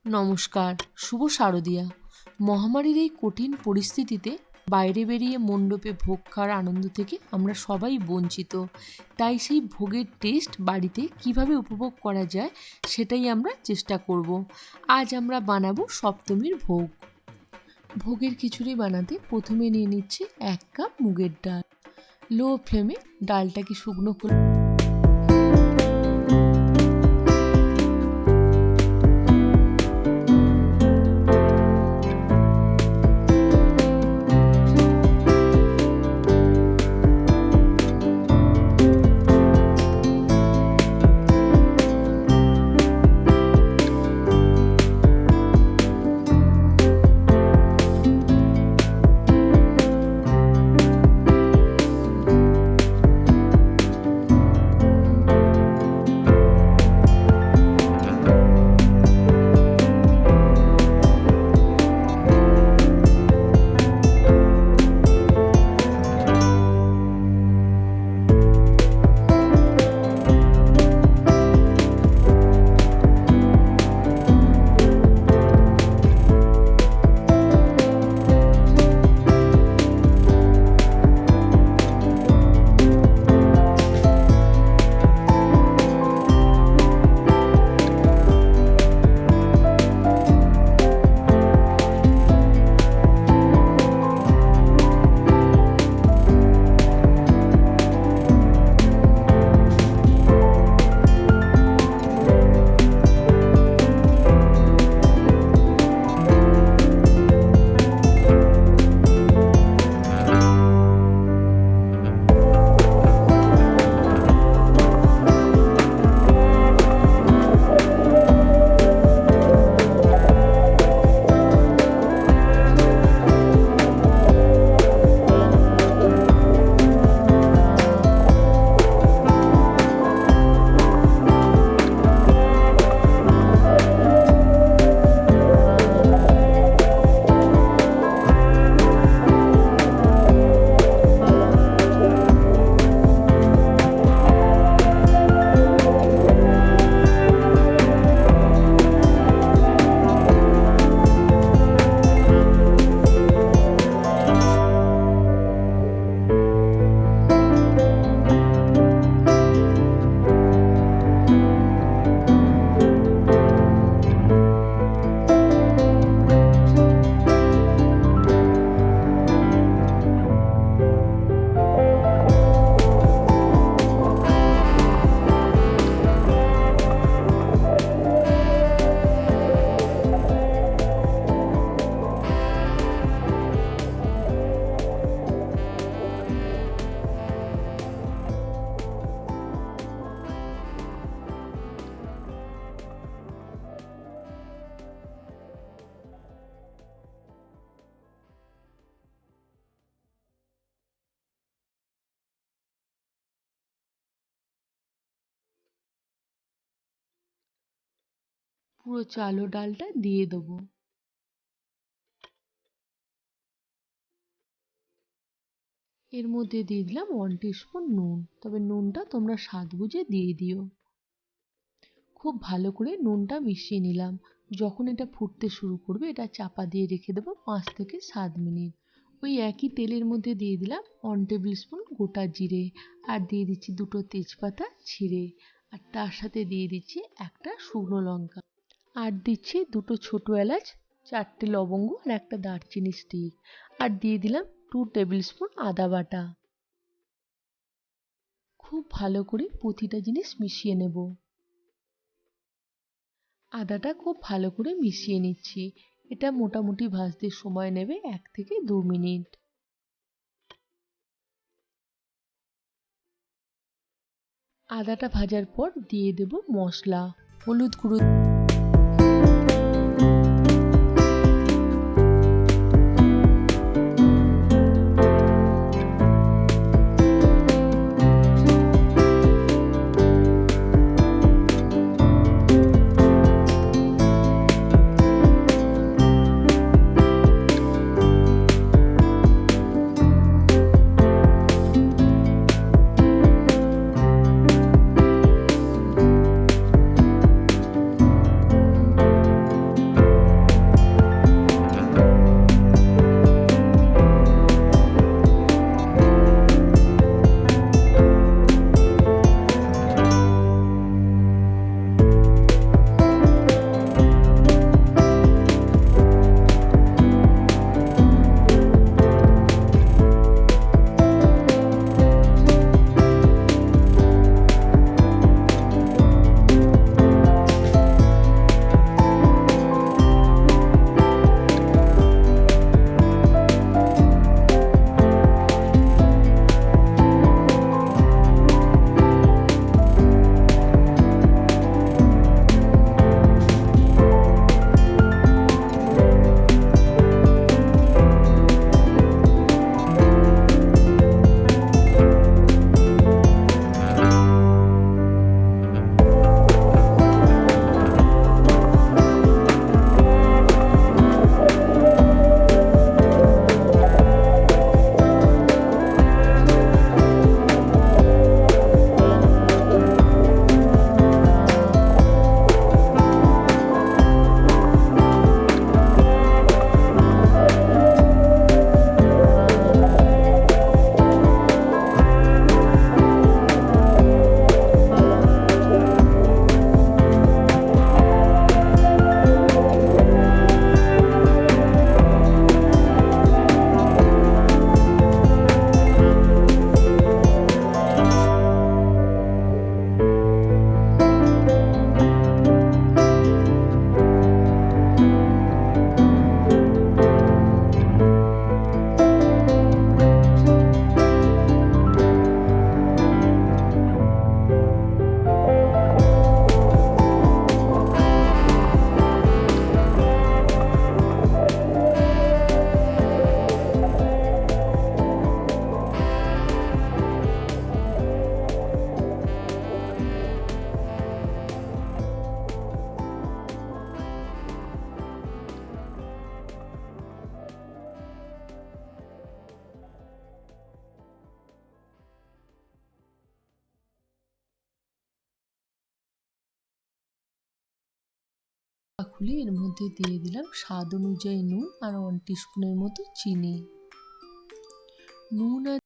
নমস্কার, শুভ শারদিয়া। মহামারীর এই কঠিন পরিস্থিতিতে বাইরে বেরিয়ে মণ্ডপে ভোগ খাওয়ার আনন্দ থেকে আমরা সবাই বঞ্চিত। তাই সেই ভোগের টেস্ট বাড়িতে কিভাবে উপভোগ করা যায় সেটাই আমরা চেষ্টা করব। আজ আমরা বানাবো সপ্তমীর ভোগ। ভোগের খিচুড়ি বানাতে প্রথমে নিয়ে নিচ্ছি 1 কাপ মুগের ডাল। লো ফ্লেমে ডালটাকে শুকনো করে পুরো চাল ও ডালটা দিয়ে দেবো। এর মধ্যে দিয়ে দিলাম 1 টিস্পুন নুন, তবে নুনটা তোমরা স্বাদ বুঝে দিয়ে দিও। খুব ভালো করে নুনটা মিশিয়ে নিলাম। যখন এটা ফুটতে শুরু করবে এটা চাপা দিয়ে রেখে দেবো 5 থেকে 7 মিনিট। ওই একই তেলের মধ্যে দিয়ে দিলাম 1 টেবিল স্পুন গোটা জিরে, আর দিয়ে দিচ্ছি 2টো তেজপাতা ছিঁড়ে, আর তার সাথে দিয়ে দিচ্ছি একটা শুকনো লঙ্কা, আর দিচ্ছি 2টো ছোট এলাচ, 4টে লবঙ্গ আর একটা দারচিনি স্টিক, আর দিয়ে দিলাম 2 টেবিল স্পুন আদা বাটা। খুব ভালো করে প্রতিটা জিনিস মিশিয়ে নেব। আদাটা খুব ভালো করে মিশিয়ে নিচ্ছি। এটা মোটামুটি ভাজতে সময় নেবে 1 থেকে 2 মিনিট। আদাটা ভাজার পর দিয়ে দেব মশলা। হলুদ গুঁড়ো, খুলে এর মধ্যে দিয়ে দিলাম স্বাদ অনুযায়ী নুন আর 1 টিস্পুনের মতো চিনি। নুন আর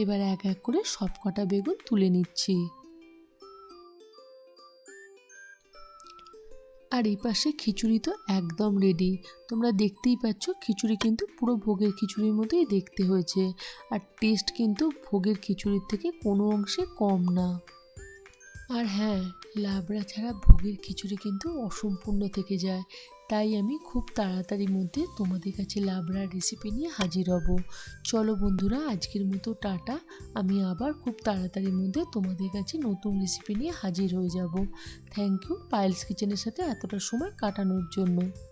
এবার এক এক করে সবকটা বেগুন তুলে নিচ্ছি। আর এই পাশে খিচুড়ি তো একদম রেডি। তোমরা দেখতেই পাচ্ছ খিচুড়ি কিন্তু পুরো ভোগের খিচুড়ির মতোই দেখতে হয়েছে। আর টেস্ট কিন্তু ভোগের খিচুড়ির থেকে কোনো অংশে কম না। আর হ্যাঁ, লাবড়া ছাড়া ভোগের খিচুড়ি কিন্তু অসম্পূর্ণ থেকে যায়। তাই আমি খুব তাড়াতাড়ির মধ্যে তোমাদের কাছে লাবড়ার রেসিপি নিয়ে হাজির হব। চলো বন্ধুরা, আজকের মতো টাটা। আমি আবার খুব তাড়াতাড়ির মধ্যে তোমাদের কাছে নতুন রেসিপি নিয়ে হাজির হয়ে যাব। থ্যাংক ইউ পায়েলস কিচেনের সাথে এতটা সময় কাটানোর জন্য।